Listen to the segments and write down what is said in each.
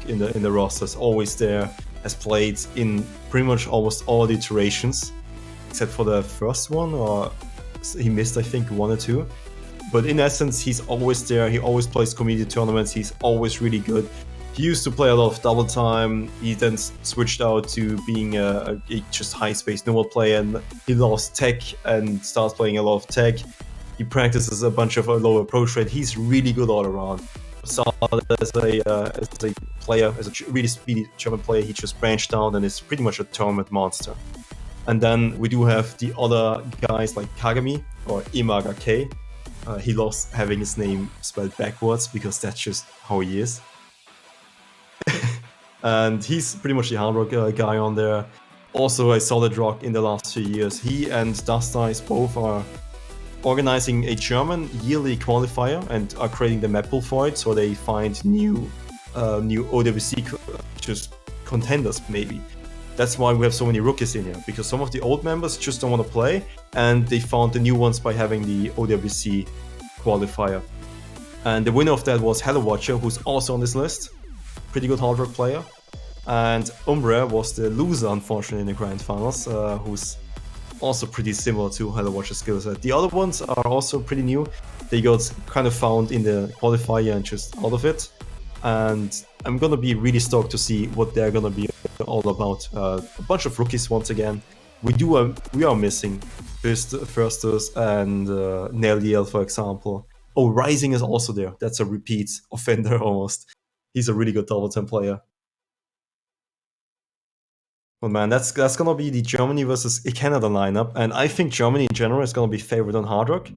rock in the rosters, always there, has played in pretty much almost all the iterations, except for the first one, or he missed I think 1 or 2. But in essence, he's always there. He always plays community tournaments. He's always really good. He used to play a lot of double time. He then switched out to being a just high space normal player, and he lost tech and starts playing a lot of tech. He practices a bunch of a low approach rate. He's really good all around. Solid as a player, as a really speedy German player. He just branched out and is pretty much a tournament monster. And then we do have the other guys like Kagami or Imaga K. He loves having his name spelled backwards because that's just how he is. And he's pretty much the hard rock guy on there. Also a solid rock in the last few years. He and Dust Eyes both are organizing a German yearly qualifier and are creating the map pool for it, so they find new OWC just contenders maybe. That's why we have so many rookies in here, because some of the old members just don't want to play, and they found the new ones by having the OWC qualifier. And the winner of that was Hello Watcher, who's also on this list. Pretty good hard rock player. And Umbra was the loser, unfortunately, in the grand finals, who's also pretty similar to Hello Watcher's skill set. The other ones are also pretty new. They got kind of found in the qualifier and just out of it. And I'm gonna be really stoked to see what they're gonna be all about. A bunch of rookies once again. We are missing Firstus and Neliel, for example. Oh, Rising is also there. That's a repeat offender almost. He's a really good double 10 player. Well, man, that's gonna be the Germany versus Canada lineup, and I think Germany in general is gonna be favored on hard rock.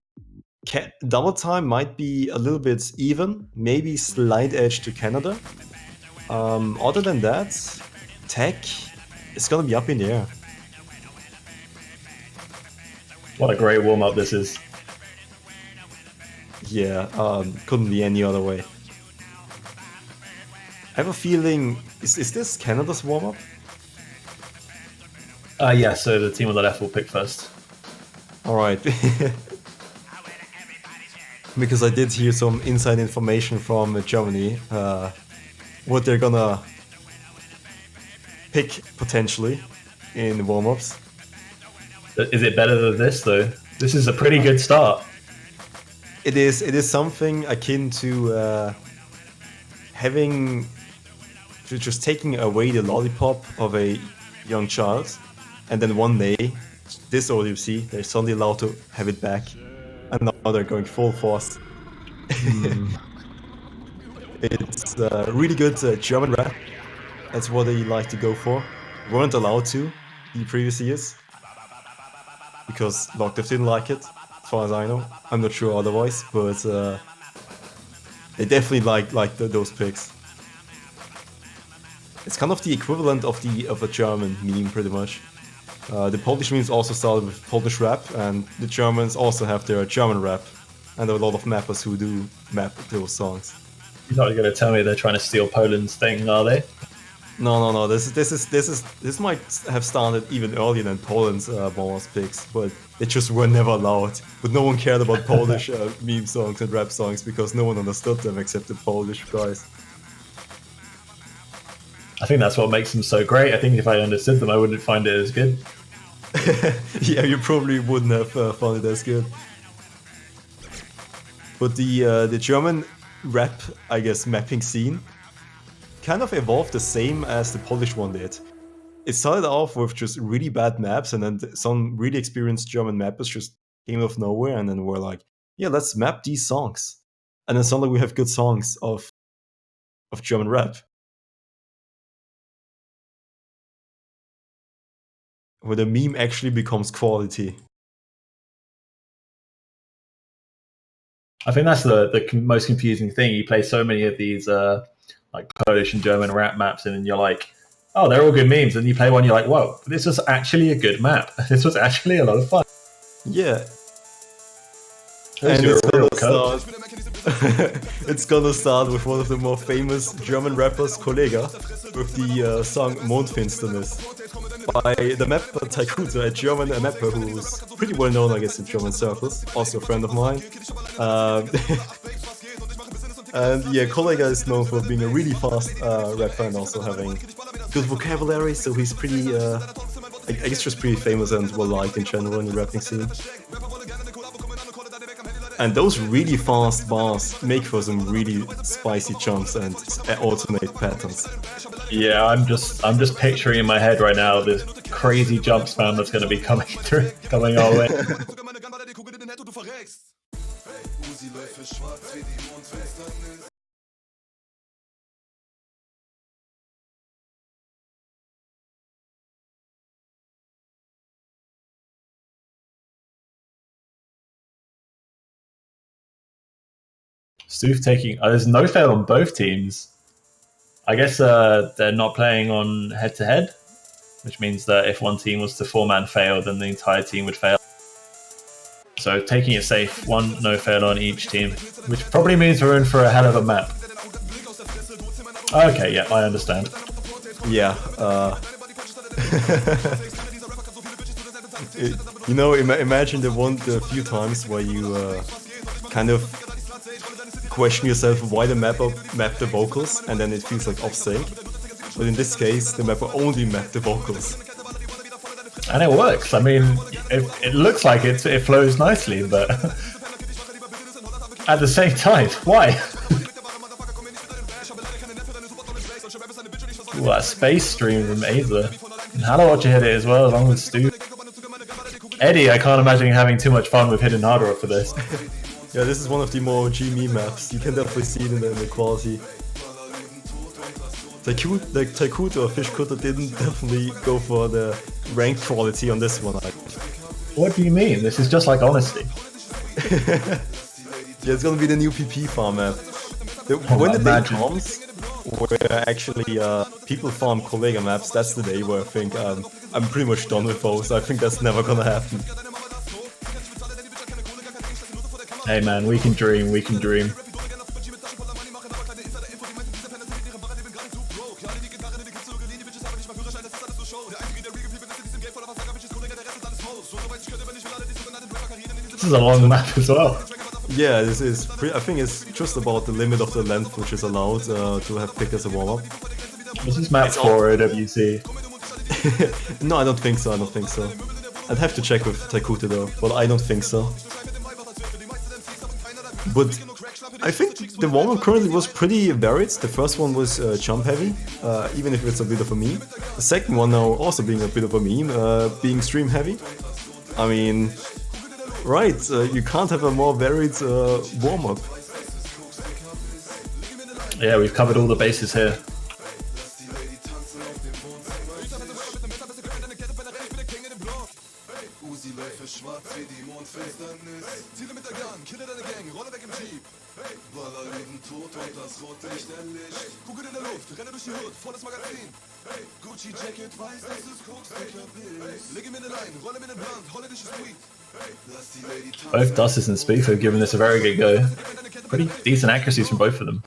Double time might be a little bit even, maybe slight edge to Canada. Other than that, tech is gonna be up in the air. What a great warm-up this is. Yeah, couldn't be any other way. I have a feeling, is this Canada's warm-up? Yeah, so the team on the left will pick first. Alright. Because I did hear some inside information from Germany, what they're gonna pick potentially in warm-ups. Is it better than this though? This is a pretty good start. It is something akin to just taking away the lollipop of a young child, and then one day, this OWC, they're suddenly allowed to have it back, and now they're going full force. It's really good German rap. That's what they like to go for. Weren't allowed to the previous years, because Lockdev didn't like it, as far as I know. I'm not sure otherwise, but they definitely like those picks. It's kind of the equivalent of a German meme, pretty much. The Polish memes also started with Polish rap, and the Germans also have their German rap, and there are a lot of mappers who do map those songs. You're not going to tell me they're trying to steal Poland's thing, are they? No. This might have started even earlier than Poland's bonus picks, but they just were never allowed. But no one cared about Polish meme songs and rap songs because no one understood them except the Polish guys. I think that's what makes them so great. I think if I understood them, I wouldn't find it as good. Yeah, you probably wouldn't have found it as good. But the German rap, I guess, mapping scene kind of evolved the same as the Polish one did. It started off with just really bad maps, and then some really experienced German mappers just came out of nowhere and then were like, yeah, let's map these songs. And then suddenly we have good songs of German rap. Where the meme actually becomes quality. I think that's the most confusing thing. You play so many of these like Polish and German rap maps, and then you're like, oh, they're all good memes. And you play one, you're like, whoa, this was actually a good map. This was actually a lot of fun. Yeah. And it's gonna start with one of the more famous German rappers, Kollega, with the song Mondfinsternis by the mapper Taikuto, a German mapper who's pretty well known, I guess, in German circles, also a friend of mine. And yeah, Kollega is known for being a really fast rapper and also having good vocabulary, so he's pretty, I guess just pretty famous and well-liked in general in the rapping scene. And those really fast bars make for some really spicy jumps and alternate patterns. Yeah, I'm just picturing in my head right now this crazy jump spam that's going to be coming our way. Stoof taking. There's no fail on both teams. I guess they're not playing on head-to-head, which means that if one team was to four-man fail, then the entire team would fail. So taking it safe, one no fail on each team, which probably means we're in for a hell of a map. Okay, yeah, I understand. Yeah. You know, imagine the few times where you kind of question yourself why the mapper mapped the vocals and then it feels like off sync. But in this case, the mapper only mapped the vocals. And it works. I mean, it looks like it flows nicely, but at the same time, why? Ooh, that space stream from Aza. And Hello Watcher hit it as well, along with Stu. Eddie, I can't imagine having too much fun with Hidden Hard Rock for this. Yeah, this is one of the more GME maps. You can definitely see it in the quality. Taikuto or Fish Cutter didn't definitely go for the rank quality on this one. What do you mean? This is just like Honesty. Yeah, it's gonna be the new PP farm map. When the day comes, where actually people farm Kollega maps, that's the day where I think I'm pretty much done with those. I think that's never gonna happen. Hey man, we can dream, we can dream. This is a long map as well. Yeah, this is. I think it's just about the limit of the length which is allowed to have pick as a warm-up. Was this map for AWC? No, I don't think so. I don't think so. I'd have to check with Taikuto though, but I don't think so. But I think the warm-up currently was pretty varied. The first one was jump heavy, even if it's a bit of a meme. The second one now also being a bit of a meme, being stream heavy. I mean, right, you can't have a more varied warm-up. Yeah, we've covered all the bases here. Both Dustis and Speak have given this a very good go. Pretty decent accuracies from both of them.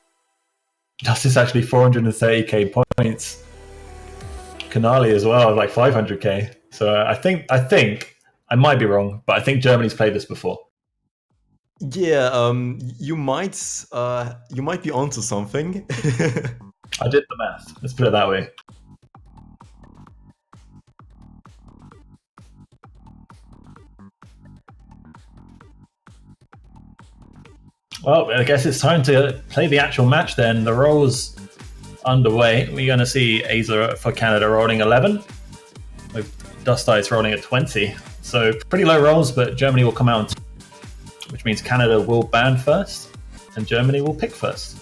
Dustis actually 430k points. Kanali as well, like 500k. So I think I might be wrong, but I think Germany's played this before. Yeah, you might be onto something. I did the math. Let's put it that way. Well, I guess it's time to play the actual match then. The rolls underway. We're going to see Aza for Canada rolling 11, with Dust Ice rolling at 20. So pretty low rolls, but Germany will come out, which means Canada will ban first, and Germany will pick first.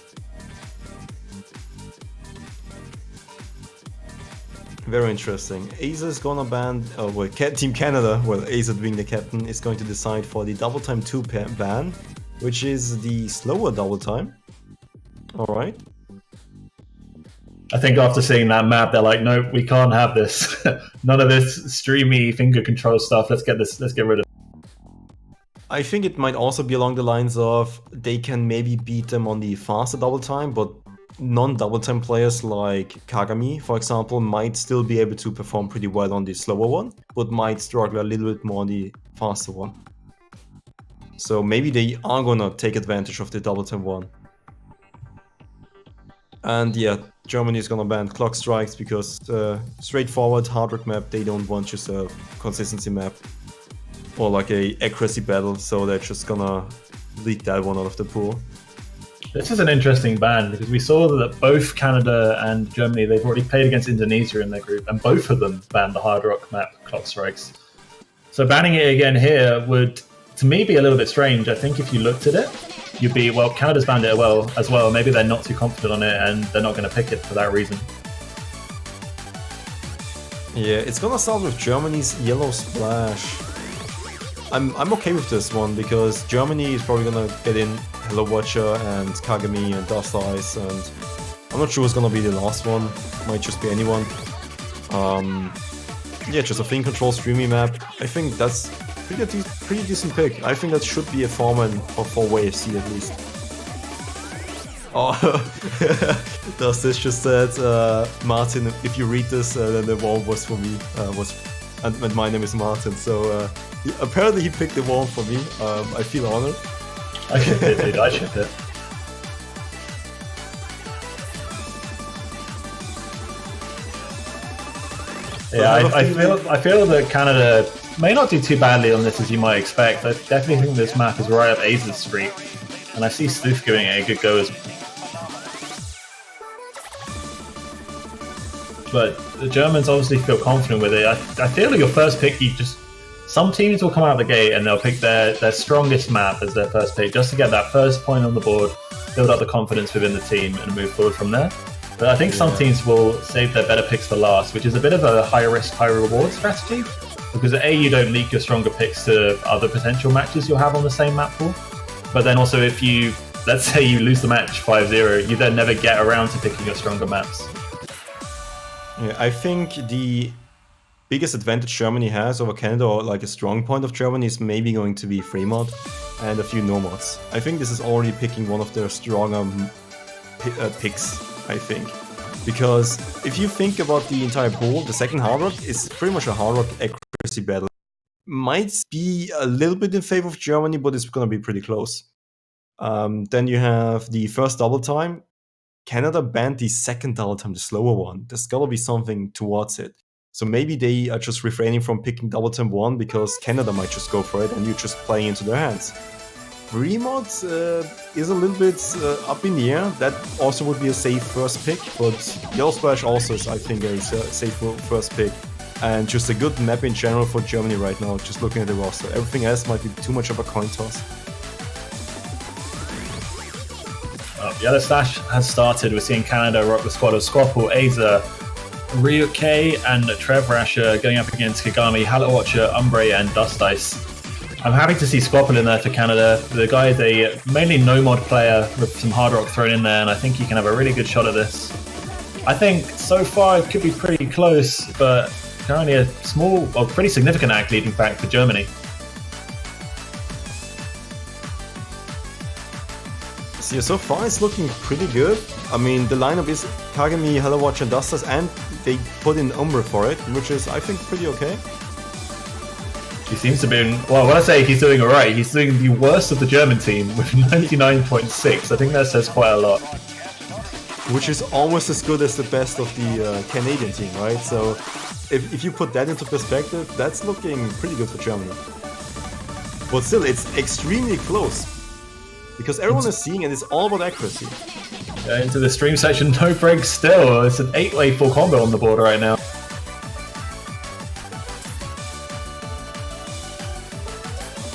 Very interesting. Aza is gonna ban, well, Team Canada, well, Aza being the captain, is going to decide for the double time 2 ban, which is the slower double time. Alright. I think after seeing that map, they're like, no, we can't have this. None of this streamy finger control stuff. Let's get rid of it. I think it might also be along the lines of they can maybe beat them on the faster double time, but non-double time players like Kagami, for example, might still be able to perform pretty well on the slower one, but might struggle a little bit more on the faster one. So maybe they are gonna take advantage of the double time one. And yeah, Germany is gonna ban clock strikes because straightforward hard rock map, they don't want just a consistency map or like a accuracy battle, so they're just gonna leak that one out of the pool. This is an interesting ban because we saw that both Canada and Germany, they've already played against Indonesia in their group, and both of them banned the hard rock map clock strikes. So banning it again here would, to me, be a little bit strange. I think if you looked at it, you'd be, well, Canada's banned it as well. Maybe they're not too confident on it and they're not going to pick it for that reason. Yeah, it's gonna start with Germany's yellow splash. I'm okay with this one because Germany is probably gonna get in Hello Watcher and Kagami and Dust Ice, and I'm not sure who's gonna be the last one. Might just be anyone. Yeah, just a thing control streamy map. I think that's pretty decent pick. I think that should be a format for WAFC at least. Oh, does this just said, Martin, if you read this, then the wall was for me. And my name is Martin, so apparently he picked the wall for me. I feel honored. I shipped it, dude. I shipped it. Yeah, I feel that Canada may not do too badly on this as you might expect. I definitely think this map is right up Aza's street, and I see Stoof giving it a good go as well. But the Germans obviously feel confident with it. I feel like your first pick, some teams will come out of the gate and they'll pick their strongest map as their first pick just to get that first point on the board, build up the confidence within the team and move forward from there. But I think some teams will save their better picks for last, which is a bit of a high risk, high reward strategy. Because A, you don't leak your stronger picks to other potential matches you'll have on the same map pool. But then also if you, let's say you lose the match 5-0, you then never get around to picking your stronger maps. Yeah, I think the biggest advantage Germany has over Canada, or like a strong point of Germany, is maybe going to be free mod and a few no mods. I think this is already picking one of their stronger picks, I think. Because if you think about the entire pool, the second hard rock is pretty much a hard rock accuracy battle. Might be a little bit in favor of Germany, but it's going to be pretty close. Then you have the first double time. Canada banned the second double time, the slower one. There's got to be something towards it. So maybe they are just refraining from picking double time 1 because Canada might just go for it and you're just playing into their hands. Free mod is a little bit up in the air. That also would be a safe first pick, but Yellow Splash also is, I think, a safe first pick. And just a good map in general for Germany right now, just looking at the roster. Everything else might be too much of a coin toss. Yellow Slash has started. We're seeing Canada rock the squad of Squapple, Aza, Ryuke, and Trev Rasher going up against Kagami, Hello Watcher, Umbre, and Dust Ice. I'm happy to see Squapple in there for Canada. The guy is a mainly no-mod player with some hard rock thrown in there, and I think he can have a really good shot at this. I think so far it could be pretty close, but currently a small, or pretty significant act leading back for Germany. Yeah, so far it's looking pretty good. I mean, the lineup is Kagami, Hello Watch, and Dustas, and they put in Umbre for it, which is, I think, pretty okay. He seems to be, well, when I say he's doing alright, he's doing the worst of the German team with 99.6. I think that says quite a lot. Which is almost as good as the best of the Canadian team, right? So if you put that into perspective, that's looking pretty good for Germany. But still, it's extremely close. Because everyone is seeing and it's all about accuracy. Into the stream section, no breaks still. It's an 8-way full combo on the board right now.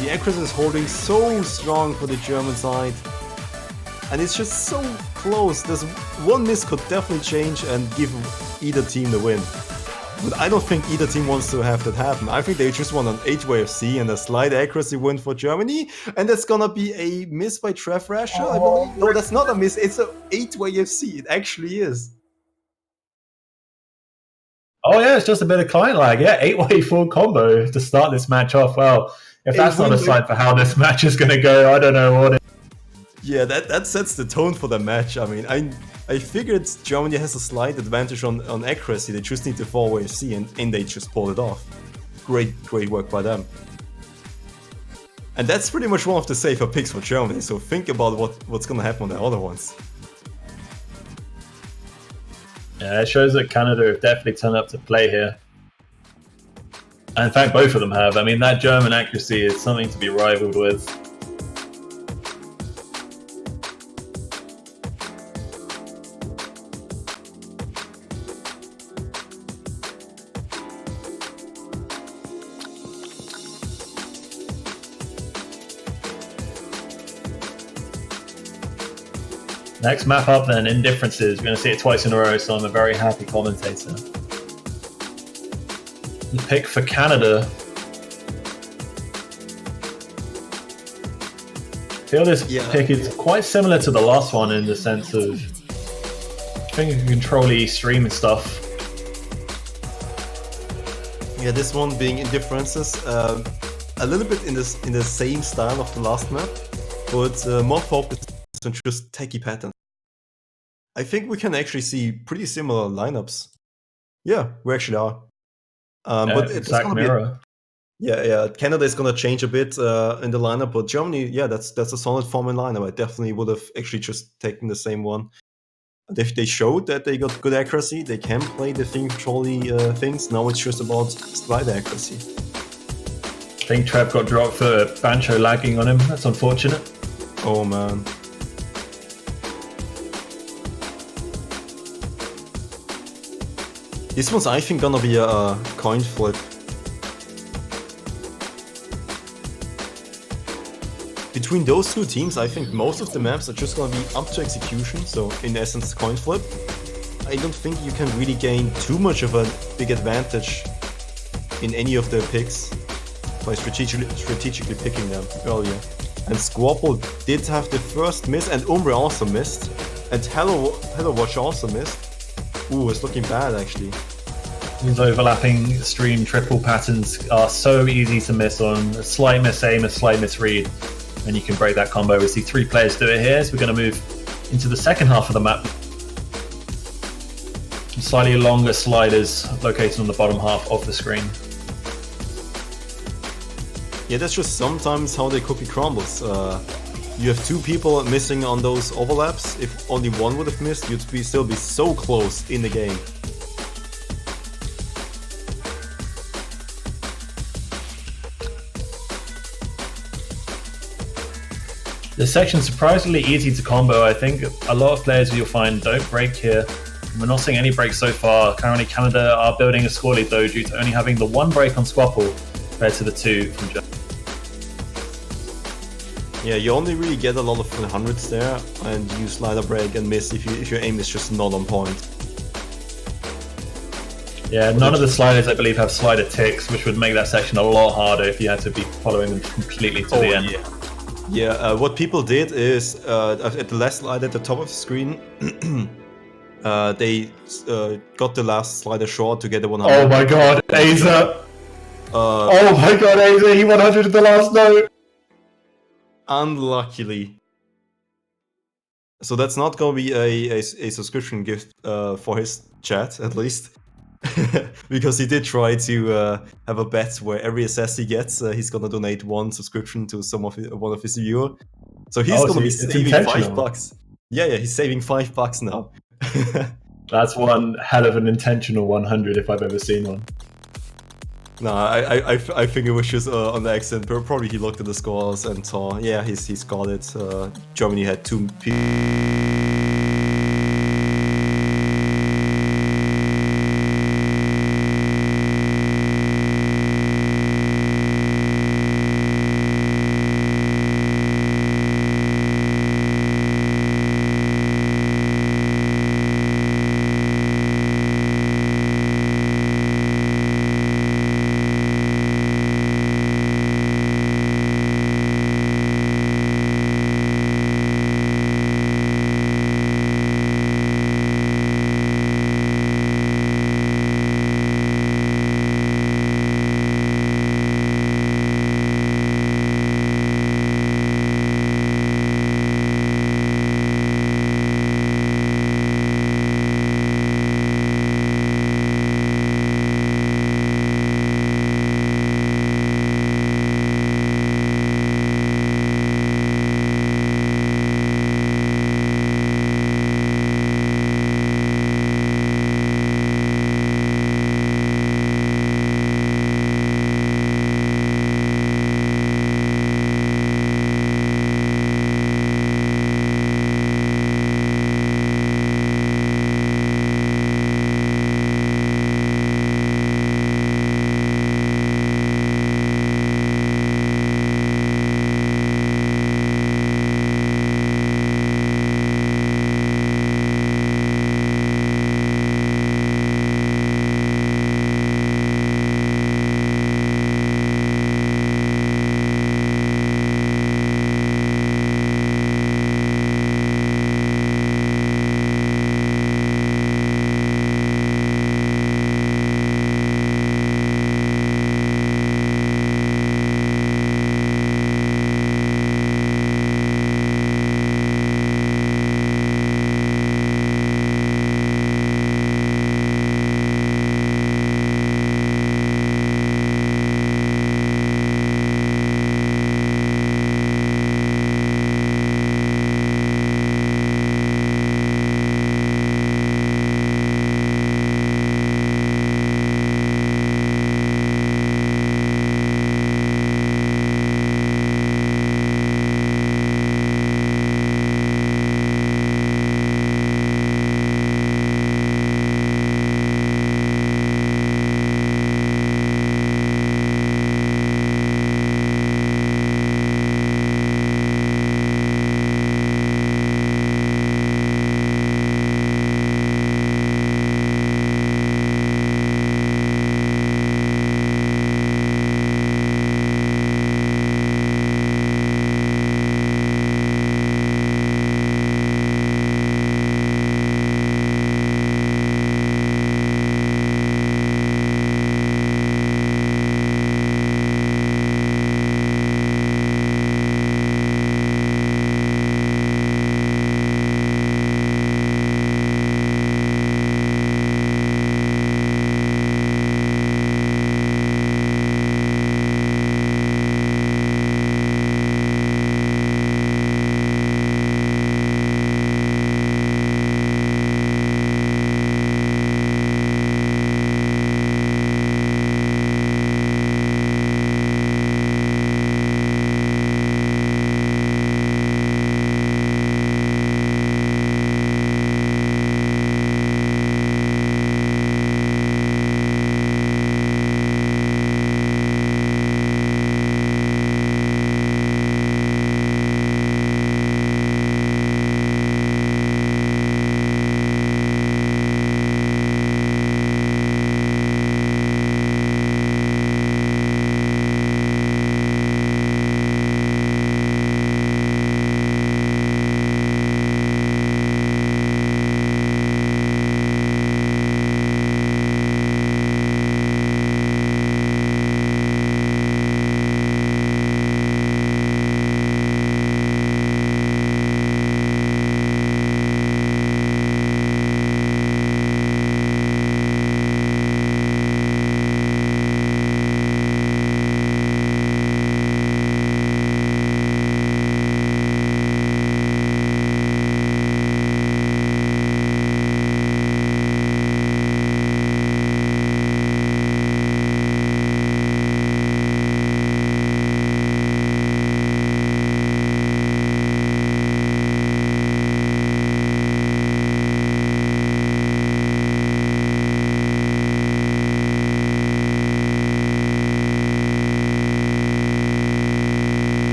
The accuracy is holding so strong for the German side. And it's just so close. There's one miss could definitely change and give either team the win. But I don't think either team wants to have that happen. I think they just want an 8-way FC and a slight accuracy win for Germany. And that's gonna be a miss by Trev Rasher, I believe. No, that's not a miss. It's an 8-way FC. It actually is. Oh yeah, it's just a bit of client lag. Yeah, 8-way full combo to start this match off. Well, if that's not a sign for how this match is gonna go, I don't know what it is. Yeah, that sets the tone for the match. I mean, I figured Germany has a slight advantage on accuracy. They just need the 4-way FC and they just pulled it off. Great work by them. And that's pretty much one of the safer picks for Germany, so think about what's gonna happen on the other ones. Yeah, it shows that Canada have definitely turned up to play here. And in fact, both of them have. I mean, that German accuracy is something to be rivaled with. Next map up then, Indifferences. We're going to see it twice in a row, so I'm a very happy commentator. The pick for Canada. I feel this pick is quite similar to the last one in the sense of I think you can control the stream and stuff. Yeah, this one being Indifferences, a little bit in the same style of the last map, but more focused on just techie patterns. I think we can actually see pretty similar lineups. Yeah, we actually are. But it's gonna mirror. Canada is gonna change a bit in the lineup, but Germany, that's a solid form in lineup. I definitely would have actually just taken the same one. They showed that they got good accuracy. They can play the thing controlly things. Now it's just about slide accuracy. I think Trev got dropped for Bancho lagging on him. That's unfortunate. Oh man. This one's, I think, gonna be a coin flip. Between those two teams, I think most of the maps are just gonna be up to execution, so in essence, coin flip. I don't think you can really gain too much of a big advantage in any of the picks by strategically picking them earlier. And Squabble did have the first miss, and Umbre also missed, and Hello Watch also missed. Ooh, it's looking bad actually. These overlapping stream triple patterns are so easy to miss on. A slight miss aim, a slight misread, and you can break that combo. We see 3 players do it here, so we're going to move into the second half of the map. Slightly longer sliders located on the bottom half of the screen. Yeah, that's just sometimes how the cookie crumbles. You have 2 people missing on those overlaps. If only one would have missed, you'd still be so close in the game. This section's surprisingly easy to combo. I think a lot of players you'll find don't break here. We're not seeing any breaks so far. Currently, Canada are building a score lead though, due to only having the 1 break on Squapple compared to the 2 from Germany. Yeah, you only really get a lot of 100s there, and you slider break and miss if your aim is just not on point. Yeah, none of the sliders I believe have slider ticks, which would make that section a lot harder if you had to be following them completely to the end. Yeah, what people did is, at the last slide at the top of the screen, they got the last slider short to get the 100. Oh my god, Aza! Oh my god, Aza, he 100 at the last note! Unluckily. So that's not gonna be a subscription gift for his chat, at least. Because he did try to have a bet where every assess he gets, he's gonna donate 1 subscription to one of his viewers. So he's gonna be saving $5. Yeah, he's saving $5 now. That's one hell of an intentional 100 if I've ever seen one. No, I think it was just on the accent, but probably he looked at the scores and saw, yeah, he's got it. Germany had 2 people.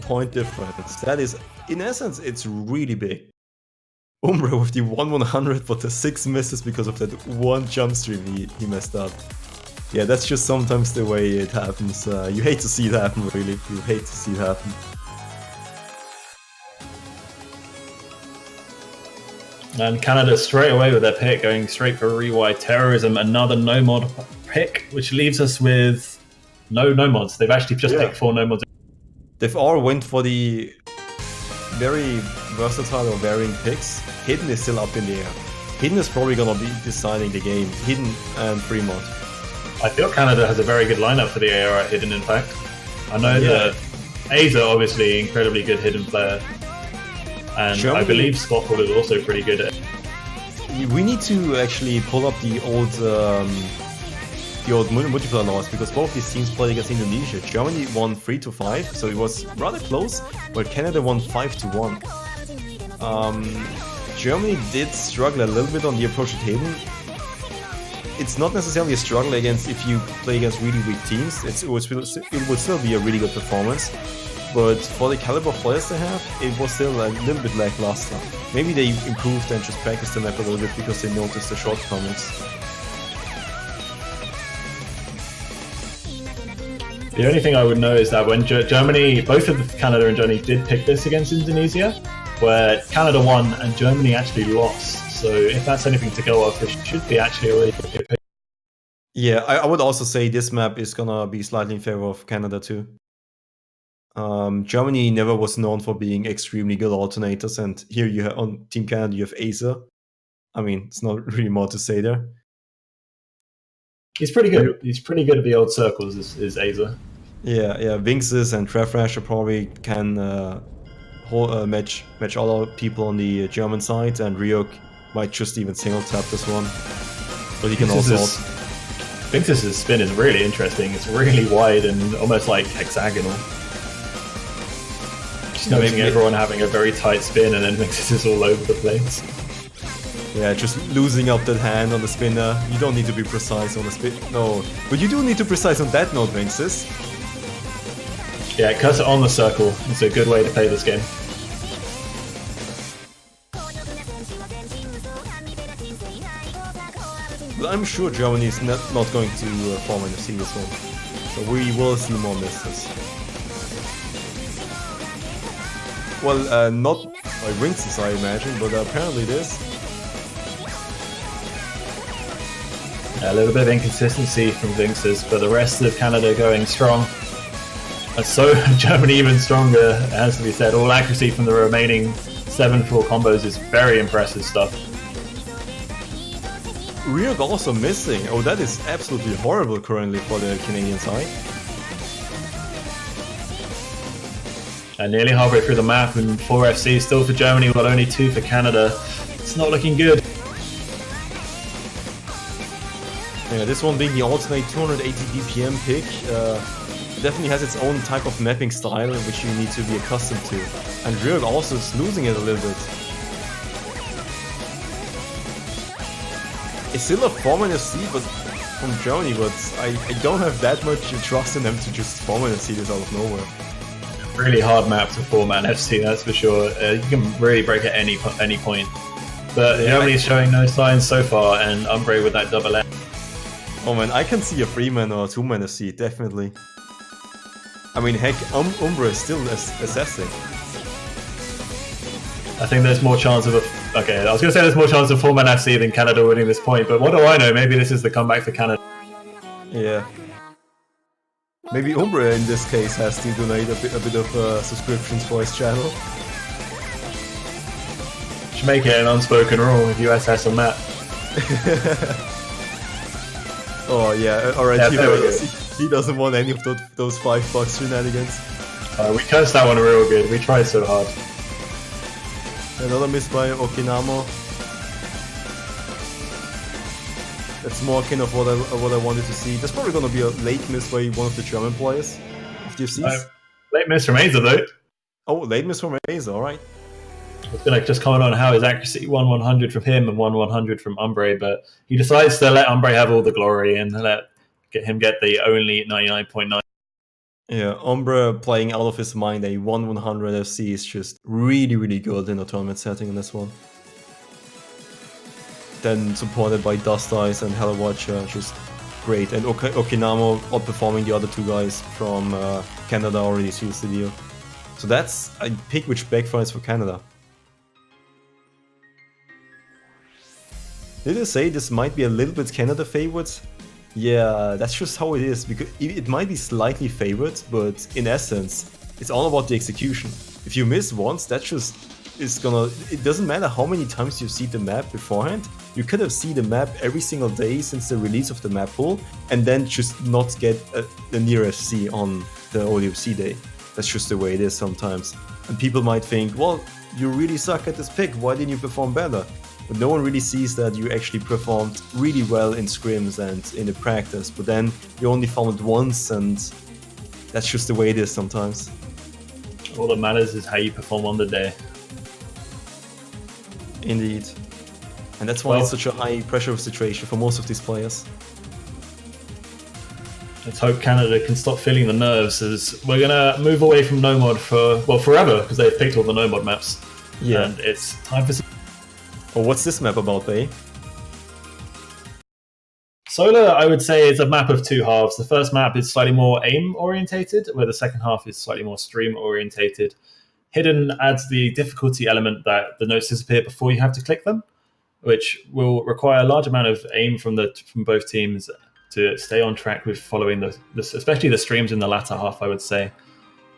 point difference. That is, in essence, it's really big. Umbra with the 1/100, but the 6 misses because of that one jump stream he messed up. Yeah, that's just sometimes the way it happens. You hate to see it happen, really. You hate to see it happen. And Canada straight away with their pick, going straight for Rewire Terrorism, another no mod pick, which leaves us with no mods. They've actually just picked 4 no mods. They've all went for the very versatile or varying picks. Hidden is still up in the air. Hidden is probably gonna be deciding the game. Hidden and Fremont. I feel Canada has a very good lineup for the AR at Hidden, in fact. I know that Aza, obviously, incredibly good Hidden player. And Germany, I believe Scotland is also pretty good at it. We need to actually pull up the old multiplayer laws, because both these teams played against Indonesia. Germany won 3-5, so it was rather close, but Canada won 5-1. Germany did struggle a little bit on the approach at Hidden. It's not necessarily a struggle against if you play against really weak teams. It would still be a really good performance. But for the caliber of players they have, it was still a little bit lackluster. Maybe they improved and just practiced the map a little bit because they noticed the shortcomings. The only thing I would know is that when Germany, both of Canada and Germany did pick this against Indonesia, where Canada won and Germany actually lost. So if that's anything to go off, it should be actually a really good pick. Yeah, I would also say this map is gonna be slightly in favor of Canada too. Germany never was known for being extremely good alternators, and here you have on Team Canada you have Aza. I mean, it's not really more to say there. He's pretty good. He's pretty good at the old circles, is Aza. Yeah. Vinxes and Trefrash probably can match all our people on the German side, and Ryuk might just even single tap this one. But he can also. Vinxes' spin is really interesting. It's really wide and almost like hexagonal. Just noticing everyone having a very tight spin, and then Vinxes is all over the place. Yeah, just losing up that hand on the spinner. You don't need to be precise on the spin. No, but you do need to be precise on that note, Vinxes. Yeah, cuts it on the circle. It's a good way to play this game. But I'm sure Germany is not going to form NFC this one. So we will see more misses. Well, not by Vinxes, I imagine, but apparently it is. A little bit of inconsistency from Vinxes, but the rest of Canada going strong. And so Germany even stronger, it has to be said. All accuracy from the remaining 7 full combos is very impressive stuff. Ryuk also missing. Oh, that is absolutely horrible currently for the Canadian side. And nearly halfway through the map, and 4 FC still for Germany, but only 2 for Canada. It's not looking good. Yeah, this one being the alternate 280 DPM pick, definitely has its own type of mapping style which you need to be accustomed to. And Ryuk also is losing it a little bit. It's still a 4-man FC but from Germany, but I don't have that much trust in them to just 4-man FC this out of nowhere. Really hard map to 4-man FC, that's for sure. You can really break at any point. But yeah, Germany is showing no signs so far, and Umbre with that double F. Oh man, I can see a 3-man or a 2-man FC, definitely. I mean, heck, Umbra is still assessing. I think there's more chance of okay, I was going to say there's more chance of 4-man FC than Canada winning this point, but what do I know? Maybe this is the comeback for Canada. Yeah. Maybe Umbra in this case has to donate a bit of subscriptions for his channel. Should make it an unspoken rule if you SS on that. Oh yeah, alright, yeah, he doesn't want any of those $5 shenanigans. We cursed that one real good, we tried so hard. Another miss by Okinamo. That's more kind of what I wanted to see. There's probably gonna be a late miss by one of the German players. If you see. Late miss from Aza though. Oh, late miss from Aza, alright. I was going to just comment on how his accuracy 1/100 from him and 1/100 from Umbre, but he decides to let Umbre have all the glory and let him get the only 99.9. Yeah, Umbra playing out of his mind a 1-100 FC is just really, really good in a tournament setting in this one. Then supported by Dust Ice and Hello Watcher, just great. And Okinamo outperforming the other two guys from Canada already seals the deal. So that's a pick which backfires for Canada. Did I say this might be a little bit Canada favored? Yeah, that's just how it is, because it might be slightly favored, but in essence, it's all about the execution. If you miss once, that just is gonna... It doesn't matter how many times you see the map beforehand, you could have seen the map every single day since the release of the map pool, and then just not get a near FC on the ODFC day. That's just the way it is sometimes. And people might think, well, you really suck at this pick, why didn't you perform better? But no one really sees that you actually performed really well in scrims and in the practice, but then you only found it once, and that's just the way it is sometimes. All that matters is how you perform on the day. Indeed. And that's why it's such a high pressure situation for most of these players. Let's hope Canada can stop feeling the nerves, as we're going to move away from no mod for, well, forever, because they've picked all the no mod maps. Yeah. And it's time for... Well, what's this map about, Bay? Solar, I would say, is a map of two halves. The first map is slightly more aim-orientated, where the second half is slightly more stream-orientated. Hidden adds the difficulty element that the notes disappear before you have to click them, which will require a large amount of aim from both teams to stay on track with following especially the streams in the latter half, I would say.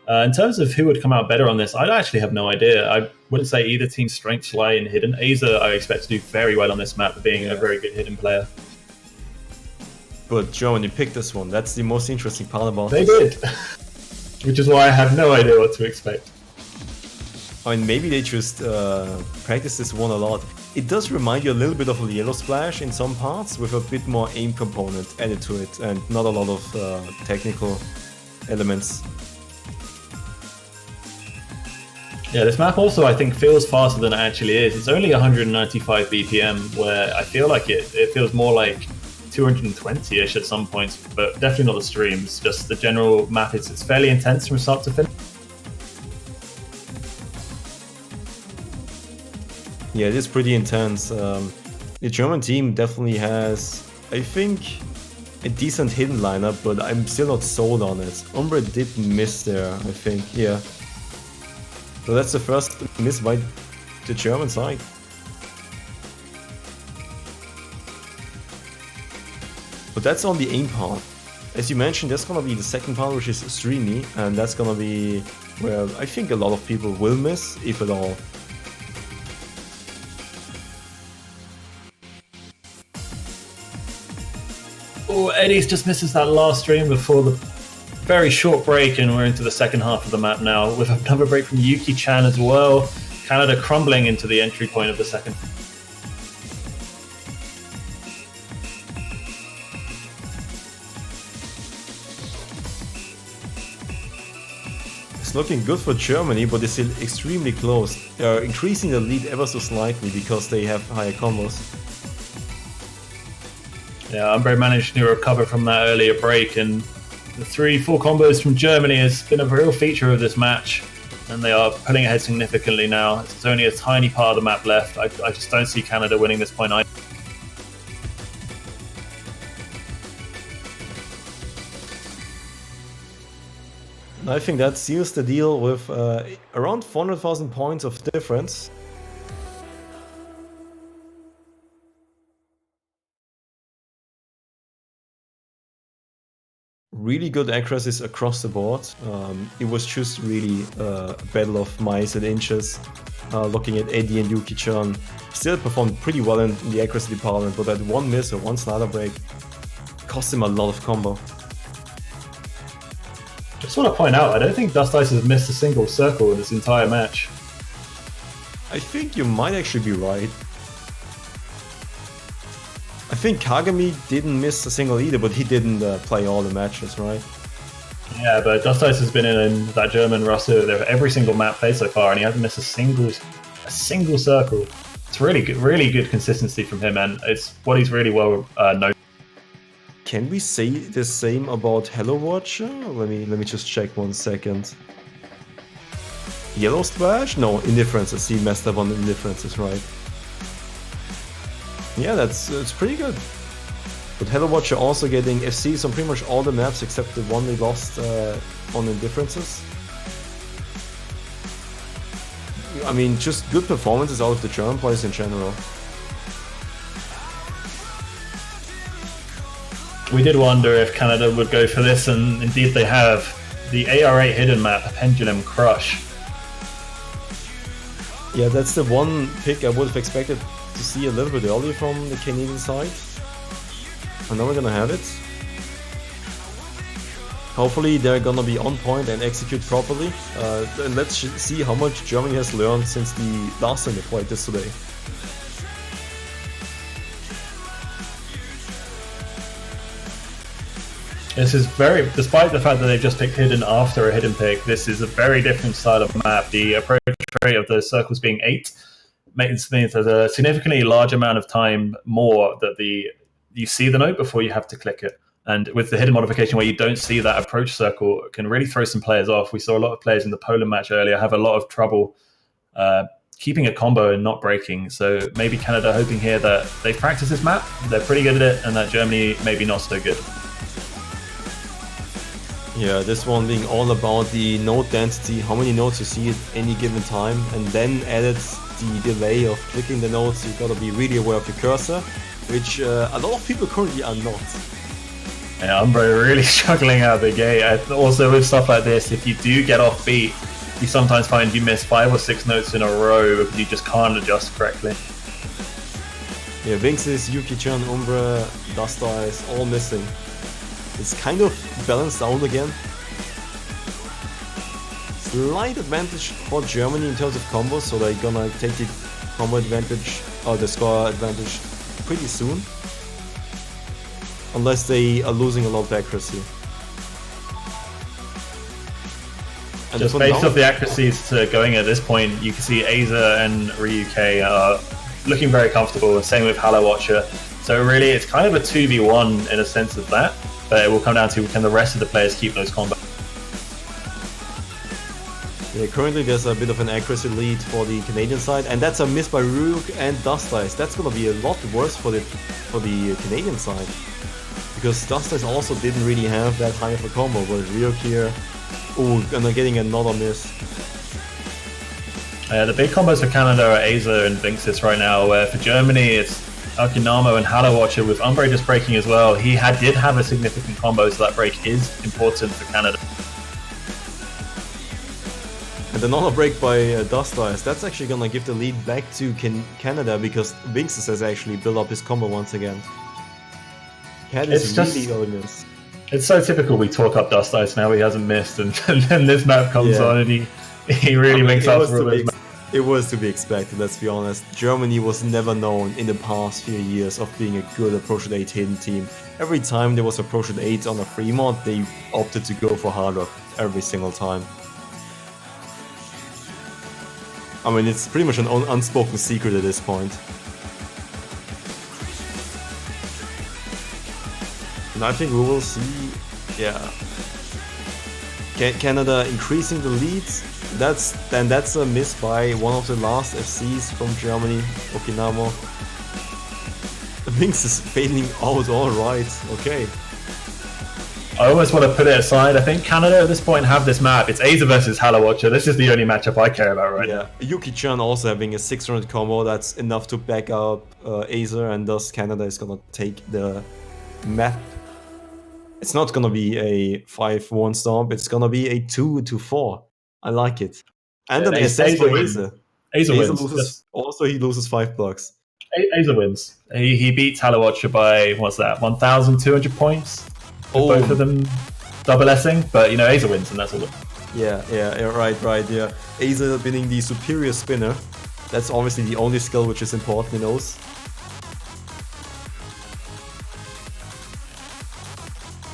In terms of who would come out better on this, I actually have no idea. I wouldn't say either team's strengths lie in Hidden. Aza, I expect to do very well on this map, being a very good Hidden player. But Germany picked this one. That's the most interesting part about They did. Which is why I have no idea what to expect. I mean, maybe they just practice this one a lot. It does remind you a little bit of a Yellow Splash in some parts, with a bit more aim component added to it, and not a lot of technical elements. Yeah, this map also, I think, feels faster than it actually is. It's only 195 BPM, where I feel like it feels more like 220-ish at some points, but definitely not the streams. Just the general map, it's fairly intense from start to finish. Yeah, it is pretty intense. The German team definitely has, I think, a decent hidden lineup, but I'm still not sold on it. Umbra did miss there, I think, yeah. So that's the first miss by the German side. But that's on the aim part. As you mentioned, that's gonna be the second part, which is streamy, and that's gonna be where I think a lot of people will miss, if at all. Oh, Eddie's just misses that last stream before the very short break, and we're into the second half of the map now, with another break from Yuki Chan as well. Canada crumbling into the entry point of the second. It's looking good for Germany, but it's still extremely close. They're increasing the lead ever so slightly because they have higher combos. Yeah, Umbre managed to recover from that earlier break, and the 3-4 combos from Germany has been a real feature of this match, and they are pulling ahead significantly now. It's only a tiny part of the map left. I just don't see Canada winning this point either. I think that seals the deal with around 400,000 points of difference. Really good accuracies across the board. It was just really a battle of miles and inches. Looking at Eddie and Yuki-chan, still performed pretty well in the accuracy department, but that one miss or one slider break cost him a lot of combo. Just want to point out, I don't think Dust Ice has missed a single circle in this entire match. I think you might actually be right. I think Kagami didn't miss a single either, but he didn't play all the matches, right? Yeah, but Dust Ice has been in that German roster every single map played so far, and he hasn't missed a single circle. It's really good consistency from him, and it's what he's really well known. can we say the same about Hello Watcher? Let me just check 1 second. Yellow Splash? No, indifferences. He messed up on indifferences, right? Yeah, it's pretty good. But Hello Watcher also getting FCs on pretty much all the maps except the one they lost on indifferences. I mean, just good performances out of the German players in general. We did wonder if Canada would go for this, and indeed they have. The AR8 hidden map, Pendulum Crush. Yeah, that's the one pick I would have expected to see a little bit earlier from the Canadian side. And now we're gonna have it. Hopefully they're gonna be on point and execute properly. And let's see how much Germany has learned since the last time they played this today. This is very, despite the fact that they've just picked hidden after a hidden pick, this is a very different style of map. The approach rate of the circles being 8 means there's a significantly large amount of time more that you see the note before you have to click it. And with the hidden modification where you don't see that approach circle, it can really throw some players off. We saw a lot of players in the Poland match earlier have a lot of trouble keeping a combo and not breaking. So maybe Canada hoping here that they've practiced this map, they're pretty good at it, and that Germany maybe not so good. Yeah, this one being all about the node density, how many nodes you see at any given time, and then added the delay of clicking the nodes. You gotta be really aware of your cursor, which a lot of people currently are not. Yeah, Umbro really struggling out of the gate. Also with stuff like this, if you do get off beat, you sometimes find you miss 5 or 6 notes in a row because you just can't adjust correctly. Yeah, Vinxis, Yuki-chan, Umbra, Dust Eyes, all missing. It's kind of balanced out again. Slight advantage for Germany in terms of combos, so they're gonna take the combo advantage or the score advantage pretty soon. Unless they are losing a lot of accuracy. And just based off the accuracies going at this point, you can see Aza and Ryuk are looking very comfortable, same with Hello Watcher. So really it's kind of a 2v1 in a sense of that, but it will come down to can the rest of the players keep those combos. Yeah, currently there's a bit of an accuracy lead for the Canadian side, and that's a miss by Ryuk and Dust Eyes. That's gonna be a lot worse for the Canadian side. Because Dust Eyes also didn't really have that high of a combo, but Ryuk here, ooh, and they're getting another miss. The big combos for Canada are Aza and Vinxis right now, where for Germany it's Akinamo and Hello Watcher, with Umbre just breaking as well. He did have a significant combo, so that break is important for Canada. And another break by Dust Eyes. That's actually gonna give the lead back to Canada, because Vinxis has actually built up his combo once again. Cat is really elegant. It's so typical we talk up Dust Ice now, he hasn't missed, and then this map comes on and he really makes up for it. It was to be expected, let's be honest. Germany was never known in the past few years of being a good approach at 8 hidden team. Every time there was approach at 8 on a free mod, they opted to go for hard rock every single time. I mean, it's pretty much an unspoken secret at this point. And I think we will see, Canada increasing the leads. That's a miss by one of the last FCs from Germany, Okinamo. Vinx is fading out, alright, okay. I almost want to put it aside. I think Canada at this point have this map. It's Aza versus Hello Watcher. This is the only matchup I care about right now. Yuki-chan also having a 600 combo. That's enough to back up Aza, and thus Canada is gonna take the map. It's not gonna be a 5-1 stomp. It's gonna be a 2-4. I like it. And an SS for Aza. Aza wins. Loses, also, he loses 5 blocks. Aza wins. He beats Hello Watcher by, what's that, 1,200 points? Both of them double S-ing, but Aza wins, and that's all. Yeah, right, yeah. Aza being the superior spinner. That's obviously the only skill which is important in those.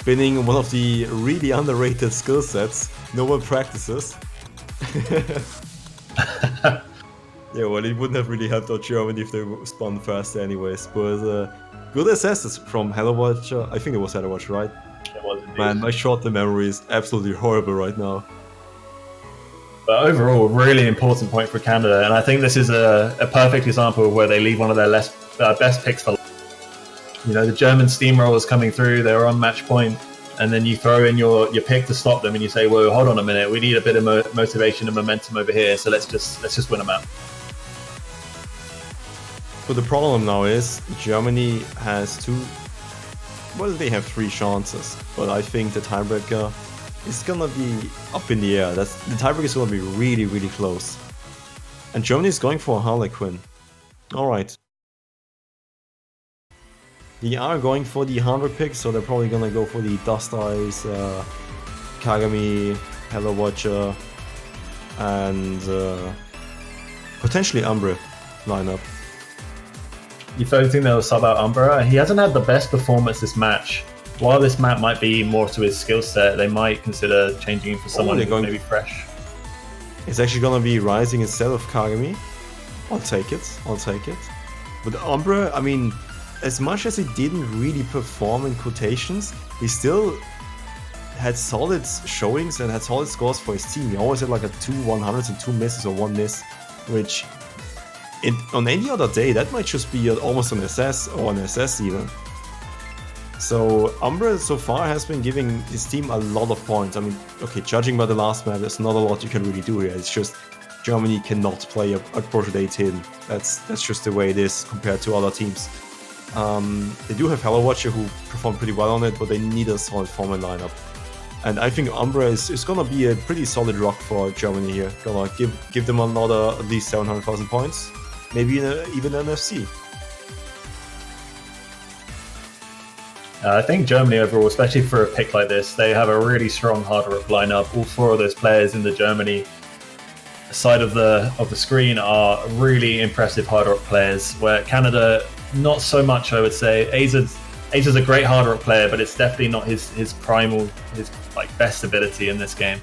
Spinning, one of the really underrated skill sets. No one practices. Yeah, well, it wouldn't have really helped out Germany if they spun faster anyways, but Good assesses from Hello Watch. I think it was Hello Watch, right? It was indeed. Man, my short-term memory is absolutely horrible right now. But overall, really important point for Canada, and I think this is a perfect example of where they leave one of their best picks for. You know, the German steamrollers coming through, they're on match point, and then you throw in your pick to stop them, and you say, "Well, hold on a minute, we need a bit of motivation and momentum over here, so let's just win them out." But the problem now is Germany has they have 3 chances, but I think the tiebreaker is gonna be up in the air. The tiebreaker is gonna be really, really close. And Germany is going for a Harlequin. Alright. They are going for the 100 pick, so they're probably gonna go for the Dust Eyes, Kagami, Hello Watcher, and potentially Umbra lineup. You don't think they'll sub out Umbra? He hasn't had the best performance this match. While this map might be more to his skill set, they might consider changing him for someone who's maybe fresh. It's actually gonna be Rising instead of Kagami. I'll take it. But Umbra, I mean, as much as he didn't really perform in quotations, he still had solid showings and had solid scores for his team. He always had like a 2 100s and 2 misses or 1 miss, which on any other day that might just be almost an SS or an SS even. So Umbra so far has been giving his team a lot of points. I mean, okay, judging by the last map, there's not a lot you can really do here. It's just Germany cannot play a Crochet hidden. That's just the way it is compared to other teams. They do have Hello Watcher who performed pretty well on it, but they need a solid foreman lineup. And I think Umbra is gonna be a pretty solid rock for Germany here. Gonna give them another at least 700,000 points, maybe even an FC. I think Germany overall, especially for a pick like this, they have a really strong hard rock lineup. All 4 of those players in the Germany side of the screen are really impressive hard rock players, where Canada, not so much, I would say. Aza's a great hard rock player, but it's definitely not his primal, his like best ability in this game.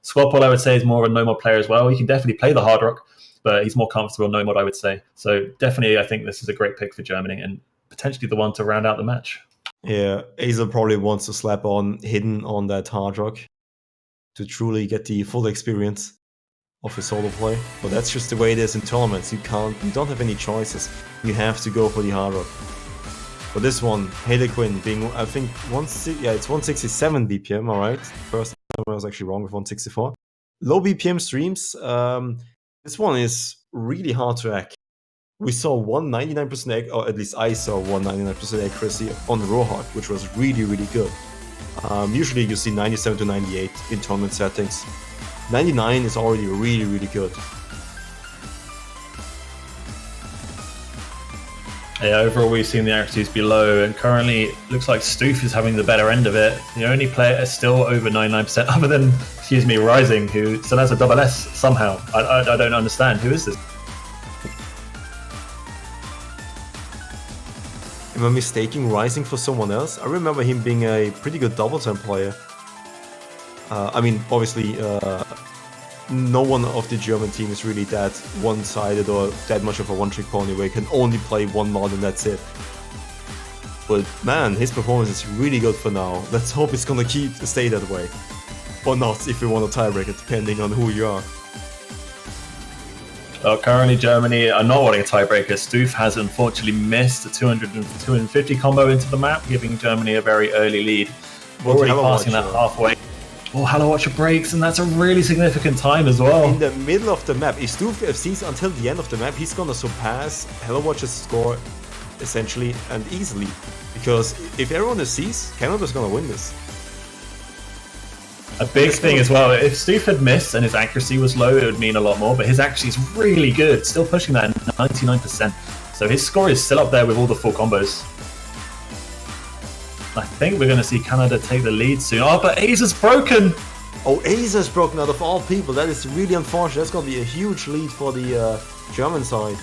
Squapple, I would say, is more of a no mod player as well. He can definitely play the hard rock, but he's more comfortable no mod, I would say. So definitely, I think this is a great pick for Germany and potentially the one to round out the match. Yeah, Aza probably wants to slap on hidden on that hard rock to truly get the full experience of his solo play. But that's just the way it is in tournaments. You don't have any choices. You have to go for the hard rock. For this one, Harlequin being, I think, it's 167 BPM, alright. First time I was actually wrong with 164. Low BPM streams, this one is really hard to hack. We saw 199%, or at least I saw 199% accuracy on Rohawk, which was really, really good. Usually you see 97 to 98 in tournament settings. 99 is already really, really good. Yeah, overall we've seen the accuracies below, and currently it looks like Stoof is having the better end of it. The only player is still over 99%, other than, Rising, who still has a double S somehow. I don't understand. Who is this? Am I mistaking Rising for someone else? I remember him being a pretty good double time player. I mean, obviously, no one of the German team is really that one-sided or that much of a one-trick pony where he can only play one mod and that's it. But man, his performance is really good for now. Let's hope it's gonna stay that way. Or not, if we want a tiebreaker, depending on who you are. Currently, Germany are not wanting a tiebreaker. Stoof has unfortunately missed a 250 combo into the map, giving Germany a very early lead. We're already passing that halfway. Oh, Hello Watcher breaks, and that's a really significant time as well. In the middle of the map, if Stoof FCs until the end of the map, he's gonna surpass Hello Watcher's score essentially and easily. Because if everyone FCs, Canada's gonna win this. A big thing as well, if Stoof had missed and his accuracy was low, it would mean a lot more, but his accuracy is really good, still pushing that at 99%. So his score is still up there with all the full combos. I think we're going to see Canada take the lead soon. Oh, but Aza's broken! Oh, Aza's broken out of all people. That is really unfortunate. That's going to be a huge lead for the German side.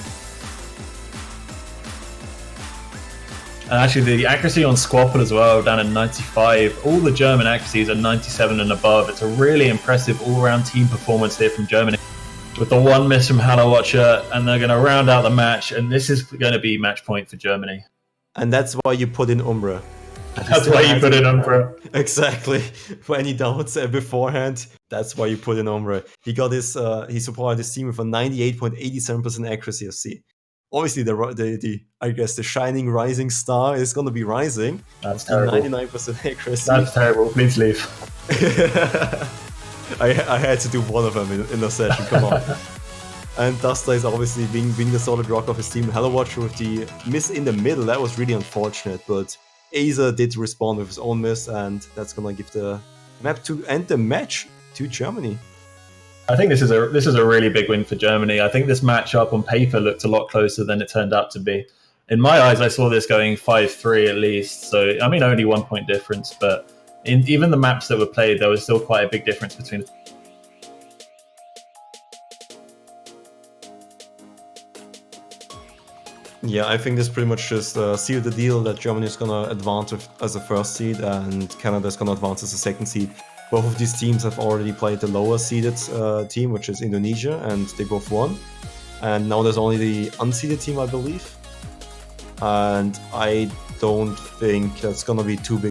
And actually, the accuracy on Squapple as well, down at 95. All the German accuracies are 97 and above. It's a really impressive all-round team performance here from Germany. With the one miss from Hello Watcher, and they're going to round out the match, and this is going to be match point for Germany. And that's why you put in Umbra. That's why you put in Umbra. Exactly. For any doubts beforehand, that's why you put in Umbra. He got his, he supplied his team with a 98.87% accuracy of C. Obviously, the I guess the shining rising star is gonna be rising. That's terrible. 99% accuracy. That's terrible. Please leave. I had to do one of them in the session. Come on. And Duster is obviously being the solid rock of his team. Hello Watcher with the miss in the middle. That was really unfortunate, but Aza did respond with his own miss, and that's gonna give the map to end the match to Germany. I think this is a really big win for Germany. I think this matchup on paper looked a lot closer than it turned out to be. In my eyes, I saw this going 5-3 at least. So I mean, only 1 point difference, but in even the maps that were played, there was still quite a big difference between the Yeah, I think this pretty much just sealed the deal that Germany is gonna advance as a first seed and Canada is gonna advance as a second seed. Both of these teams have already played the lower seeded team, which is Indonesia, and they both won. And now there's only the unseeded team, I believe. And I don't think that's gonna be too big